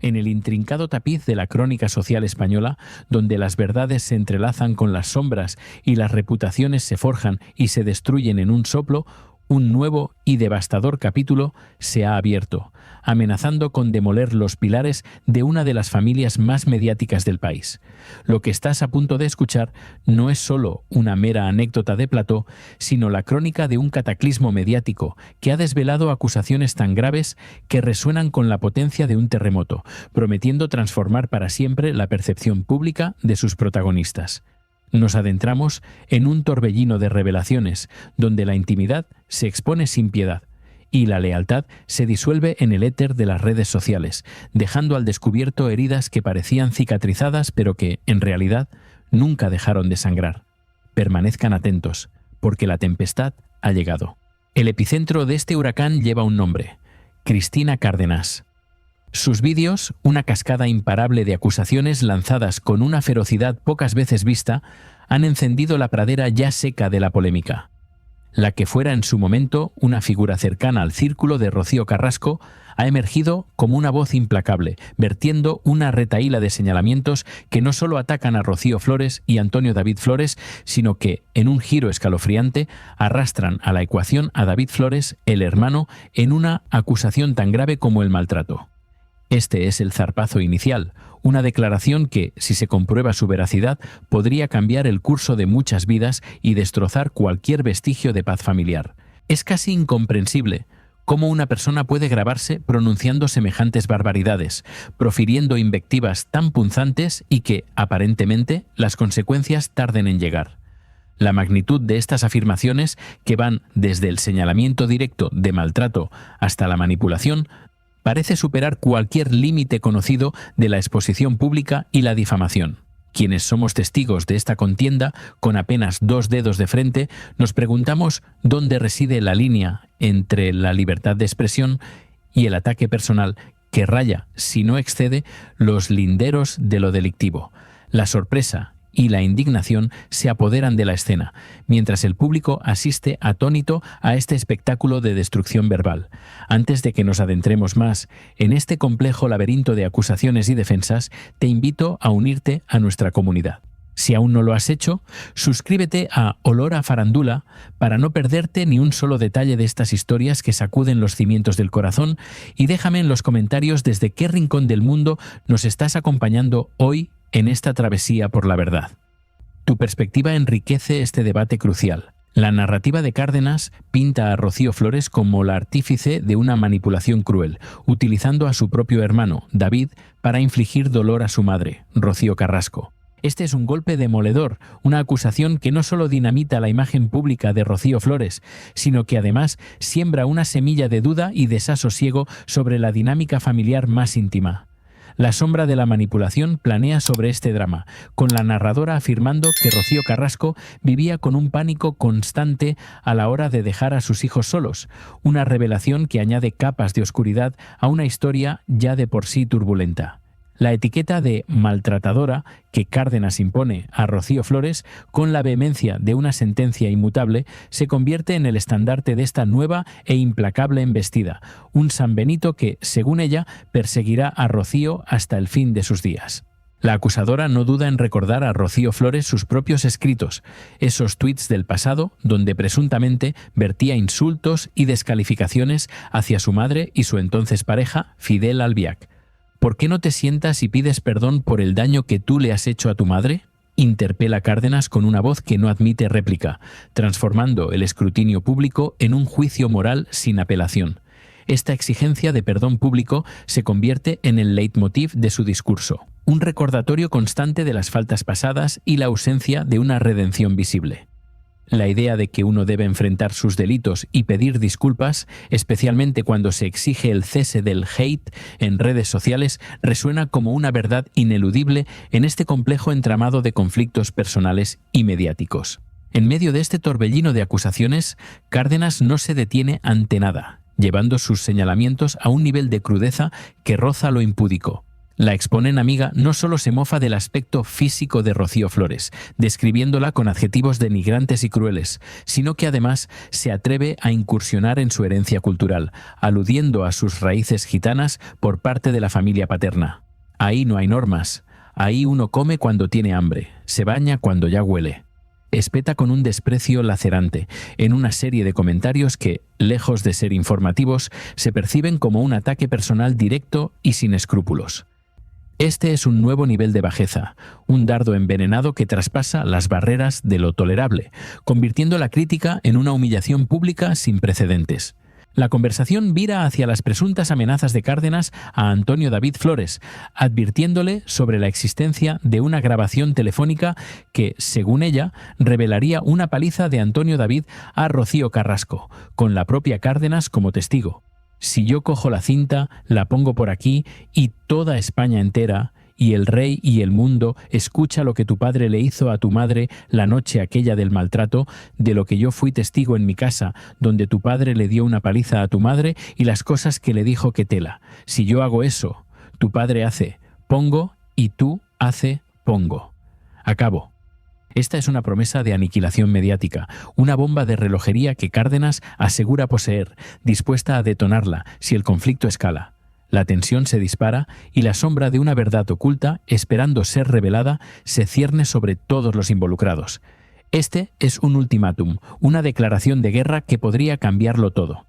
En el intrincado tapiz de la crónica social española, donde las verdades se entrelazan con las sombras y las reputaciones se forjan y se destruyen en un soplo, un nuevo y devastador capítulo se ha abierto, amenazando con demoler los pilares de una de las familias más mediáticas del país. Lo que estás a punto de escuchar no es solo una mera anécdota de plató, sino la crónica de un cataclismo mediático que ha desvelado acusaciones tan graves que resuenan con la potencia de un terremoto, prometiendo transformar para siempre la percepción pública de sus protagonistas. Nos adentramos en un torbellino de revelaciones, donde la intimidad se expone sin piedad y la lealtad se disuelve en el éter de las redes sociales, dejando al descubierto heridas que parecían cicatrizadas pero que, en realidad, nunca dejaron de sangrar. Permanezcan atentos, porque la tempestad ha llegado. El epicentro de este huracán lleva un nombre: Cristina Cárdenas. Sus vídeos, una cascada imparable de acusaciones lanzadas con una ferocidad pocas veces vista, han encendido la pradera ya seca de la polémica. La que fuera en su momento una figura cercana al círculo de Rocío Carrasco ha emergido como una voz implacable, vertiendo una retahíla de señalamientos que no solo atacan a Rocío Flores y Antonio David Flores, sino que, en un giro escalofriante, arrastran a la ecuación a David Flores, el hermano, en una acusación tan grave como el maltrato. Este es el zarpazo inicial, una declaración que, si se comprueba su veracidad, podría cambiar el curso de muchas vidas y destrozar cualquier vestigio de paz familiar. Es casi incomprensible cómo una persona puede grabarse pronunciando semejantes barbaridades, profiriendo invectivas tan punzantes y que, aparentemente, las consecuencias tarden en llegar. La magnitud de estas afirmaciones, que van desde el señalamiento directo de maltrato hasta la manipulación, parece superar cualquier límite conocido de la exposición pública y la difamación. Quienes somos testigos de esta contienda, con apenas 2 dedos de frente, nos preguntamos dónde reside la línea entre la libertad de expresión y el ataque personal que raya, si no excede, los linderos de lo delictivo. La sorpresa y la indignación se apoderan de la escena, mientras el público asiste atónito a este espectáculo de destrucción verbal. Antes de que nos adentremos más en este complejo laberinto de acusaciones y defensas, te invito a unirte a nuestra comunidad. Si aún no lo has hecho, suscríbete a Olor a Farándula para no perderte ni un solo detalle de estas historias que sacuden los cimientos del corazón, y déjame en los comentarios desde qué rincón del mundo nos estás acompañando hoy en esta travesía por la verdad. Tu perspectiva enriquece este debate crucial. La narrativa de Cárdenas pinta a Rocío Flores como la artífice de una manipulación cruel, utilizando a su propio hermano, David, para infligir dolor a su madre, Rocío Carrasco. Este es un golpe demoledor, una acusación que no solo dinamita la imagen pública de Rocío Flores, sino que además siembra una semilla de duda y desasosiego sobre la dinámica familiar más íntima. La sombra de la manipulación planea sobre este drama, con la narradora afirmando que Rocío Carrasco vivía con un pánico constante a la hora de dejar a sus hijos solos, una revelación que añade capas de oscuridad a una historia ya de por sí turbulenta. La etiqueta de maltratadora que Cárdenas impone a Rocío Flores, con la vehemencia de una sentencia inmutable, se convierte en el estandarte de esta nueva e implacable embestida, un San Benito que, según ella, perseguirá a Rocío hasta el fin de sus días. La acusadora no duda en recordar a Rocío Flores sus propios escritos, esos tuits del pasado donde presuntamente vertía insultos y descalificaciones hacia su madre y su entonces pareja, Fidel Albiac. ¿Por qué no te sientas y pides perdón por el daño que tú le has hecho a tu madre? Interpela Cárdenas con una voz que no admite réplica, transformando el escrutinio público en un juicio moral sin apelación. Esta exigencia de perdón público se convierte en el leitmotiv de su discurso, un recordatorio constante de las faltas pasadas y la ausencia de una redención visible. La idea de que uno debe enfrentar sus delitos y pedir disculpas, especialmente cuando se exige el cese del hate en redes sociales, resuena como una verdad ineludible en este complejo entramado de conflictos personales y mediáticos. En medio de este torbellino de acusaciones, Cárdenas no se detiene ante nada, llevando sus señalamientos a un nivel de crudeza que roza lo impúdico. La exponent amiga no solo se mofa del aspecto físico de Rocío Flores, describiéndola con adjetivos denigrantes y crueles, sino que además se atreve a incursionar en su herencia cultural, aludiendo a sus raíces gitanas por parte de la familia paterna. Ahí no hay normas, ahí uno come cuando tiene hambre, se baña cuando ya huele. Espeta con un desprecio lacerante en una serie de comentarios que, lejos de ser informativos, se perciben como un ataque personal directo y sin escrúpulos. Este es un nuevo nivel de bajeza, un dardo envenenado que traspasa las barreras de lo tolerable, convirtiendo la crítica en una humillación pública sin precedentes. La conversación vira hacia las presuntas amenazas de Cárdenas a Antonio David Flores, advirtiéndole sobre la existencia de una grabación telefónica que, según ella, revelaría una paliza de Antonio David a Rocío Carrasco, con la propia Cárdenas como testigo. Si yo cojo la cinta, la pongo por aquí y toda España entera, y el rey y el mundo escucha lo que tu padre le hizo a tu madre la noche aquella del maltrato, de lo que yo fui testigo en mi casa, donde tu padre le dio una paliza a tu madre y las cosas que le dijo que tela. Si yo hago eso, tu padre hace, pongo, y tú hace, pongo. Acabo. Esta es una promesa de aniquilación mediática, una bomba de relojería que Cárdenas asegura poseer, dispuesta a detonarla si el conflicto escala. La tensión se dispara y la sombra de una verdad oculta, esperando ser revelada, se cierne sobre todos los involucrados. Este es un ultimátum, una declaración de guerra que podría cambiarlo todo.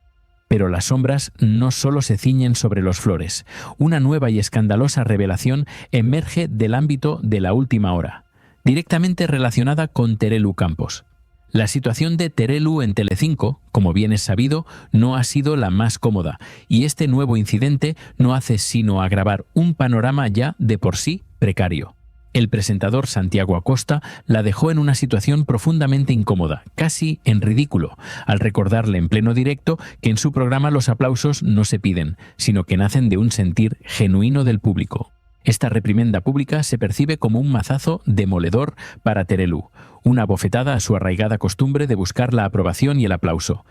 Pero las sombras no solo se ciñen sobre los Flores. Una nueva y escandalosa revelación emerge del ámbito de la última hora, directamente relacionada con Terelu Campos. La situación de Terelu en Telecinco, como bien es sabido, no ha sido la más cómoda, y este nuevo incidente no hace sino agravar un panorama ya de por sí precario. El presentador Santiago Acosta la dejó en una situación profundamente incómoda, casi en ridículo, al recordarle en pleno directo que en su programa los aplausos no se piden, sino que nacen de un sentir genuino del público. Esta reprimenda pública se percibe como un mazazo demoledor para Terelu, una bofetada a su arraigada costumbre de buscar la aprobación y el aplauso.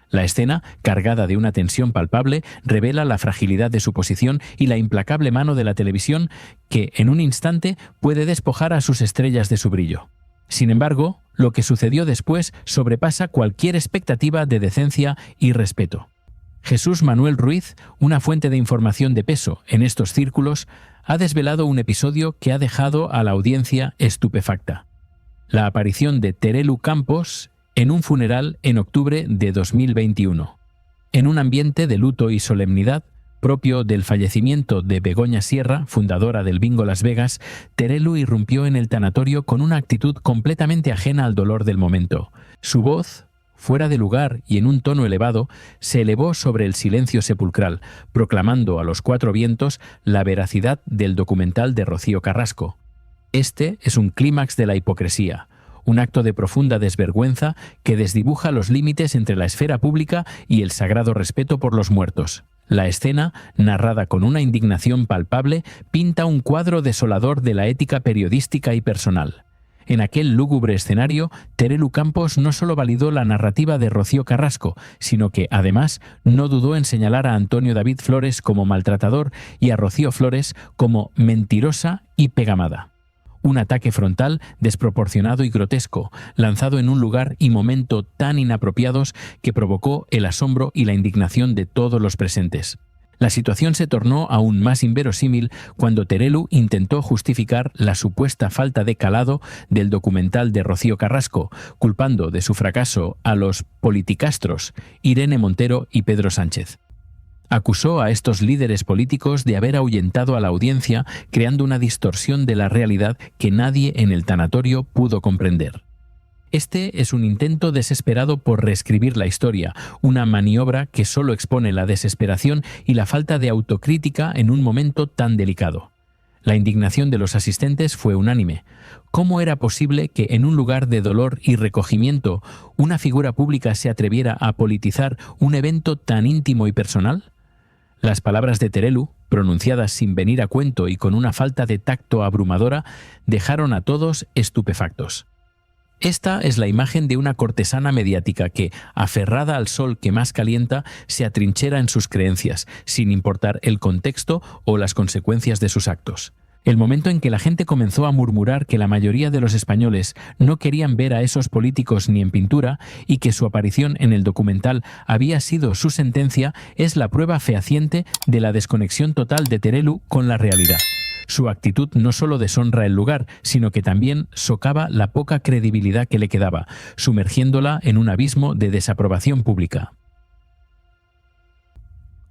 La escena, cargada de una tensión palpable, revela la fragilidad de su posición y la implacable mano de la televisión que, en un instante, puede despojar a sus estrellas de su brillo. Sin embargo, lo que sucedió después sobrepasa cualquier expectativa de decencia y respeto. Jesús Manuel Ruiz, una fuente de información de peso en estos círculos, ha desvelado un episodio que ha dejado a la audiencia estupefacta. La aparición de Terelu Campos en un funeral en octubre de 2021. En un ambiente de luto y solemnidad, propio del fallecimiento de Begoña Sierra, fundadora del Bingo Las Vegas, Terelu irrumpió en el tanatorio con una actitud completamente ajena al dolor del momento. Su voz, fuera de lugar y en un tono elevado, se elevó sobre el silencio sepulcral, proclamando a los cuatro vientos la veracidad del documental de Rocío Carrasco. Este es un clímax de la hipocresía, un acto de profunda desvergüenza que desdibuja los límites entre la esfera pública y el sagrado respeto por los muertos. La escena, narrada con una indignación palpable, pinta un cuadro desolador de la ética periodística y personal. En aquel lúgubre escenario, Terelu Campos no solo validó la narrativa de Rocío Carrasco, sino que, además, no dudó en señalar a Antonio David Flores como maltratador y a Rocío Flores como mentirosa y pegamada. Un ataque frontal, desproporcionado y grotesco, lanzado en un lugar y momento tan inapropiados que provocó el asombro y la indignación de todos los presentes. La situación se tornó aún más inverosímil cuando Terelu intentó justificar la supuesta falta de calado del documental de Rocío Carrasco, culpando de su fracaso a los politicastros Irene Montero y Pedro Sánchez. Acusó a estos líderes políticos de haber ahuyentado a la audiencia, creando una distorsión de la realidad que nadie en el tanatorio pudo comprender. Este es un intento desesperado por reescribir la historia, una maniobra que solo expone la desesperación y la falta de autocrítica en un momento tan delicado. La indignación de los asistentes fue unánime. ¿Cómo era posible que en un lugar de dolor y recogimiento una figura pública se atreviera a politizar un evento tan íntimo y personal? Las palabras de Terelu, pronunciadas sin venir a cuento y con una falta de tacto abrumadora, dejaron a todos estupefactos. Esta es la imagen de una cortesana mediática que, aferrada al sol que más calienta, se atrinchera en sus creencias, sin importar el contexto o las consecuencias de sus actos. El momento en que la gente comenzó a murmurar que la mayoría de los españoles no querían ver a esos políticos ni en pintura y que su aparición en el documental había sido su sentencia, es la prueba fehaciente de la desconexión total de Terelu con la realidad. Su actitud no solo deshonra el lugar, sino que también socava la poca credibilidad que le quedaba, sumergiéndola en un abismo de desaprobación pública.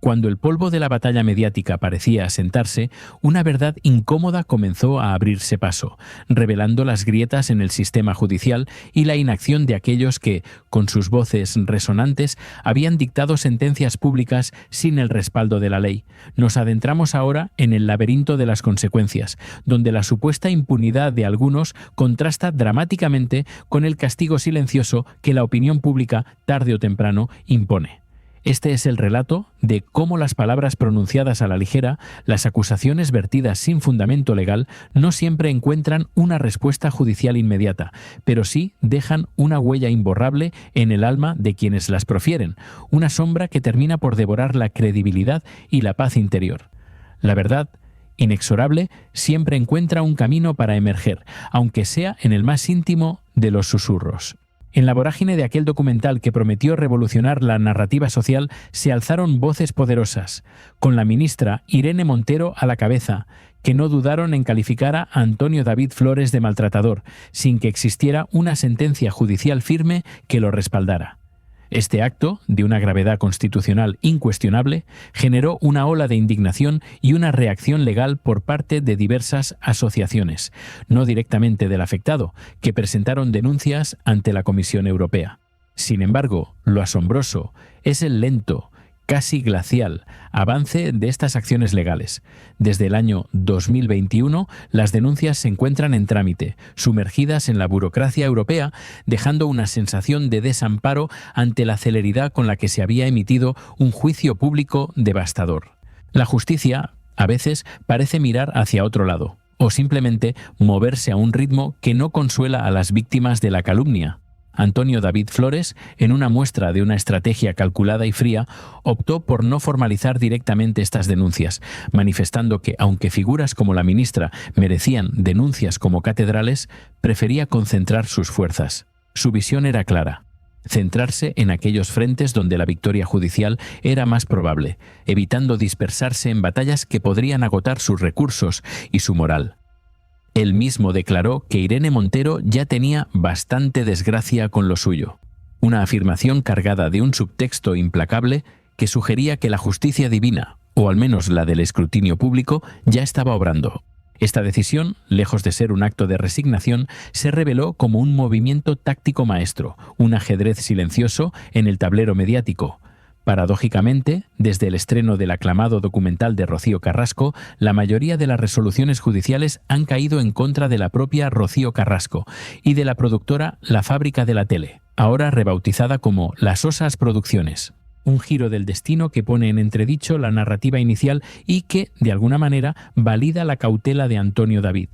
Cuando el polvo de la batalla mediática parecía asentarse, una verdad incómoda comenzó a abrirse paso, revelando las grietas en el sistema judicial y la inacción de aquellos que, con sus voces resonantes, habían dictado sentencias públicas sin el respaldo de la ley. Nos adentramos ahora en el laberinto de las consecuencias, donde la supuesta impunidad de algunos contrasta dramáticamente con el castigo silencioso que la opinión pública, tarde o temprano, impone. Este es el relato de cómo las palabras pronunciadas a la ligera, las acusaciones vertidas sin fundamento legal, no siempre encuentran una respuesta judicial inmediata, pero sí dejan una huella imborrable en el alma de quienes las profieren, una sombra que termina por devorar la credibilidad y la paz interior. La verdad, inexorable, siempre encuentra un camino para emerger, aunque sea en el más íntimo de los susurros. En la vorágine de aquel documental que prometió revolucionar la narrativa social, se alzaron voces poderosas, con la ministra Irene Montero a la cabeza, que no dudaron en calificar a Antonio David Flores de maltratador, sin que existiera una sentencia judicial firme que lo respaldara. Este acto, de una gravedad constitucional incuestionable, generó una ola de indignación y una reacción legal por parte de diversas asociaciones, no directamente del afectado, que presentaron denuncias ante la Comisión Europea. Sin embargo, lo asombroso es el lento, casi glacial, avance de estas acciones legales. Desde el año 2021, las denuncias se encuentran en trámite, sumergidas en la burocracia europea, dejando una sensación de desamparo ante la celeridad con la que se había emitido un juicio público devastador. La justicia, a veces, parece mirar hacia otro lado, o simplemente moverse a un ritmo que no consuela a las víctimas de la calumnia. Antonio David Flores, en una muestra de una estrategia calculada y fría, optó por no formalizar directamente estas denuncias, manifestando que, aunque figuras como la ministra merecían denuncias como catedrales, prefería concentrar sus fuerzas. Su visión era clara: centrarse en aquellos frentes donde la victoria judicial era más probable, evitando dispersarse en batallas que podrían agotar sus recursos y su moral. Él mismo declaró que Irene Montero ya tenía bastante desgracia con lo suyo, una afirmación cargada de un subtexto implacable que sugería que la justicia divina, o al menos la del escrutinio público, ya estaba obrando. Esta decisión, lejos de ser un acto de resignación, se reveló como un movimiento táctico maestro, un ajedrez silencioso en el tablero mediático. Paradójicamente, desde el estreno del aclamado documental de Rocío Carrasco, la mayoría de las resoluciones judiciales han caído en contra de la propia Rocío Carrasco y de la productora La Fábrica de la Tele, ahora rebautizada como Las Osas Producciones. Un giro del destino que pone en entredicho la narrativa inicial y que, de alguna manera, valida la cautela de Antonio David.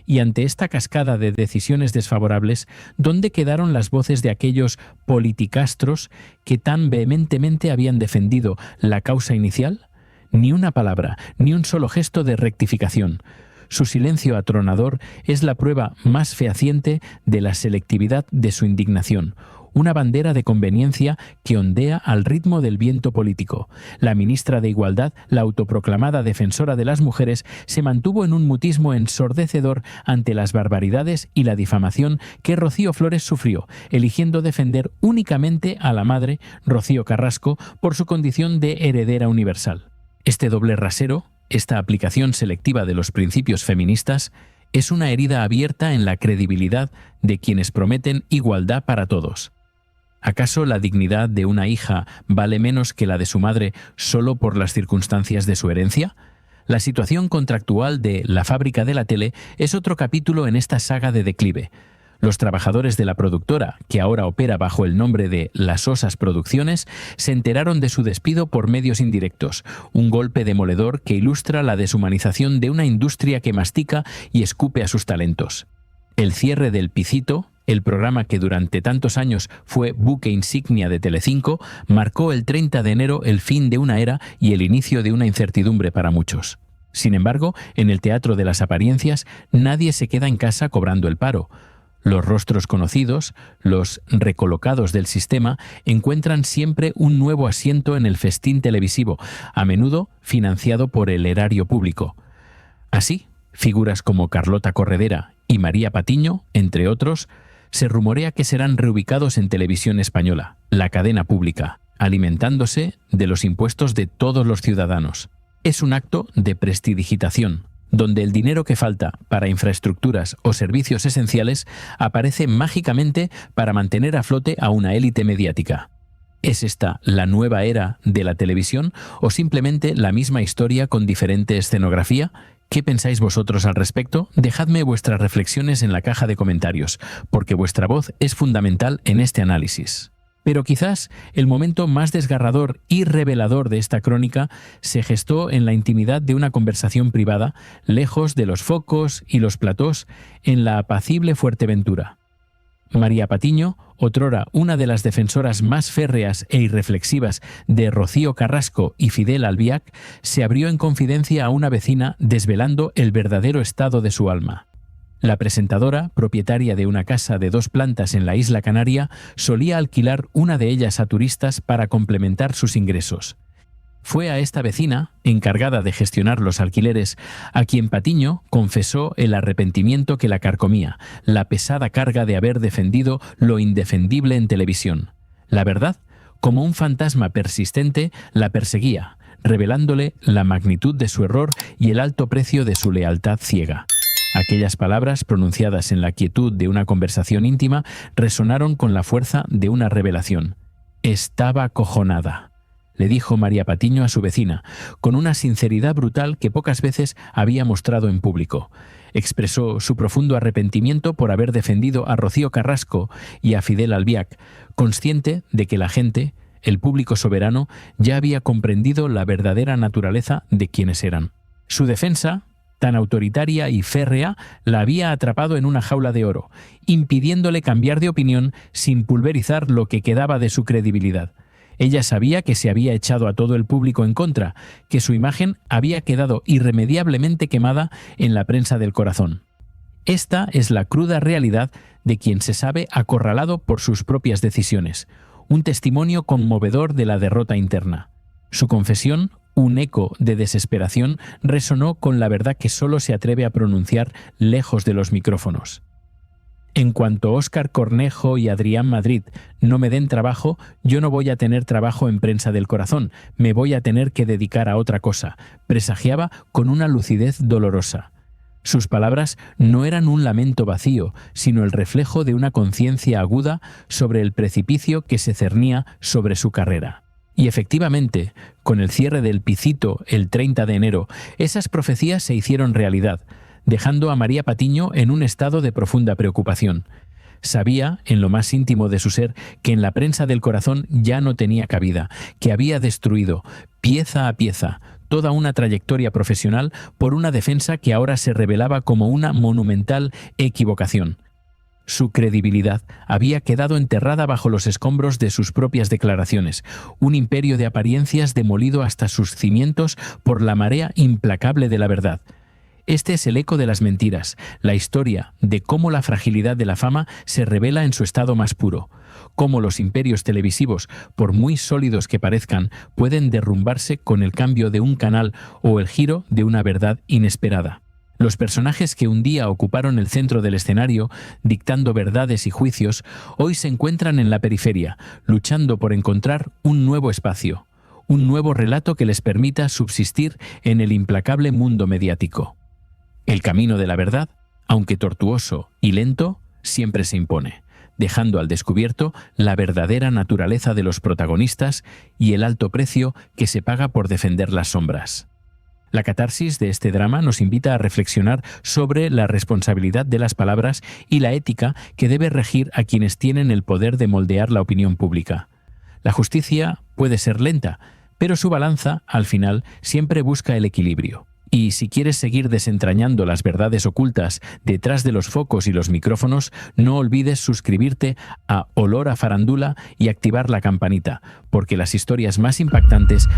Y ante esta cascada de decisiones desfavorables, ¿dónde quedaron las voces de aquellos politicastros que tan vehementemente habían defendido la causa inicial? Ni una palabra, ni un solo gesto de rectificación. Su silencio atronador es la prueba más fehaciente de la selectividad de su indignación, una bandera de conveniencia que ondea al ritmo del viento político. La ministra de Igualdad, la autoproclamada defensora de las mujeres, se mantuvo en un mutismo ensordecedor ante las barbaridades y la difamación que Rocío Flores sufrió, eligiendo defender únicamente a la madre, Rocío Carrasco, por su condición de heredera universal. Este doble rasero, esta aplicación selectiva de los principios feministas, es una herida abierta en la credibilidad de quienes prometen igualdad para todos. ¿Acaso la dignidad de una hija vale menos que la de su madre solo por las circunstancias de su herencia? La situación contractual de La Fábrica de la Tele es otro capítulo en esta saga de declive. Los trabajadores de la productora, que ahora opera bajo el nombre de Las Osas Producciones, se enteraron de su despido por medios indirectos, un golpe demoledor que ilustra la deshumanización de una industria que mastica y escupe a sus talentos. El cierre del Picito, El programa que durante tantos años fue buque insignia de Telecinco marcó el 30 de enero el fin de una era y el inicio de una incertidumbre para muchos. Sin embargo, en el teatro de las apariencias, nadie se queda en casa cobrando el paro. Los rostros conocidos, los recolocados del sistema, encuentran siempre un nuevo asiento en el festín televisivo, a menudo financiado por el erario público. Así, figuras como Carlota Corredera y María Patiño, entre otros, se rumorea que serán reubicados en Televisión Española, la cadena pública, alimentándose de los impuestos de todos los ciudadanos. Es un acto de prestidigitación, donde el dinero que falta para infraestructuras o servicios esenciales aparece mágicamente para mantener a flote a una élite mediática. ¿Es esta la nueva era de la televisión o simplemente la misma historia con diferente escenografía? ¿Qué pensáis vosotros al respecto? Dejadme vuestras reflexiones en la caja de comentarios, porque vuestra voz es fundamental en este análisis. Pero quizás el momento más desgarrador y revelador de esta crónica se gestó en la intimidad de una conversación privada, lejos de los focos y los platós, en la apacible Fuerteventura. María Patiño, otrora una de las defensoras más férreas e irreflexivas de Rocío Carrasco y Fidel Albiac, se abrió en confidencia a una vecina desvelando el verdadero estado de su alma. La presentadora, propietaria de una casa de 2 plantas en la isla Canaria, solía alquilar una de ellas a turistas para complementar sus ingresos. Fue a esta vecina, encargada de gestionar los alquileres, a quien Patiño confesó el arrepentimiento que la carcomía, la pesada carga de haber defendido lo indefendible en televisión. La verdad, como un fantasma persistente, la perseguía, revelándole la magnitud de su error y el alto precio de su lealtad ciega. Aquellas palabras, pronunciadas en la quietud de una conversación íntima, resonaron con la fuerza de una revelación. «Estaba acojonada», le dijo María Patiño a su vecina, con una sinceridad brutal que pocas veces había mostrado en público. Expresó su profundo arrepentimiento por haber defendido a Rocío Carrasco y a Fidel Albiac, consciente de que la gente, el público soberano, ya había comprendido la verdadera naturaleza de quienes eran. Su defensa, tan autoritaria y férrea, la había atrapado en una jaula de oro, impidiéndole cambiar de opinión sin pulverizar lo que quedaba de su credibilidad. Ella sabía que se había echado a todo el público en contra, que su imagen había quedado irremediablemente quemada en la prensa del corazón. Esta es la cruda realidad de quien se sabe acorralado por sus propias decisiones, un testimonio conmovedor de la derrota interna. Su confesión, un eco de desesperación, resonó con la verdad que solo se atreve a pronunciar lejos de los micrófonos. En cuanto Óscar Cornejo y Adrián Madrid no me den trabajo, yo no voy a tener trabajo en Prensa del Corazón, me voy a tener que dedicar a otra cosa, presagiaba con una lucidez dolorosa. Sus palabras no eran un lamento vacío, sino el reflejo de una conciencia aguda sobre el precipicio que se cernía sobre su carrera. Y efectivamente, con el cierre del Picito el 30 de enero, esas profecías se hicieron realidad, dejando a María Patiño en un estado de profunda preocupación. Sabía, en lo más íntimo de su ser, que en la Prensa del Corazón ya no tenía cabida, que había destruido, pieza a pieza, toda una trayectoria profesional por una defensa que ahora se revelaba como una monumental equivocación. Su credibilidad había quedado enterrada bajo los escombros de sus propias declaraciones, un imperio de apariencias demolido hasta sus cimientos por la marea implacable de la verdad. Este es el eco de las mentiras, la historia de cómo la fragilidad de la fama se revela en su estado más puro, cómo los imperios televisivos, por muy sólidos que parezcan, pueden derrumbarse con el cambio de un canal o el giro de una verdad inesperada. Los personajes que un día ocuparon el centro del escenario, dictando verdades y juicios, hoy se encuentran en la periferia, luchando por encontrar un nuevo espacio, un nuevo relato que les permita subsistir en el implacable mundo mediático. El camino de la verdad, aunque tortuoso y lento, siempre se impone, dejando al descubierto la verdadera naturaleza de los protagonistas y el alto precio que se paga por defender las sombras. La catarsis de este drama nos invita a reflexionar sobre la responsabilidad de las palabras y la ética que debe regir a quienes tienen el poder de moldear la opinión pública. La justicia puede ser lenta, pero su balanza, al final, siempre busca el equilibrio. Y si quieres seguir desentrañando las verdades ocultas detrás de los focos y los micrófonos, no olvides suscribirte a Olor a Farándula y activar la campanita, porque las historias más impactantes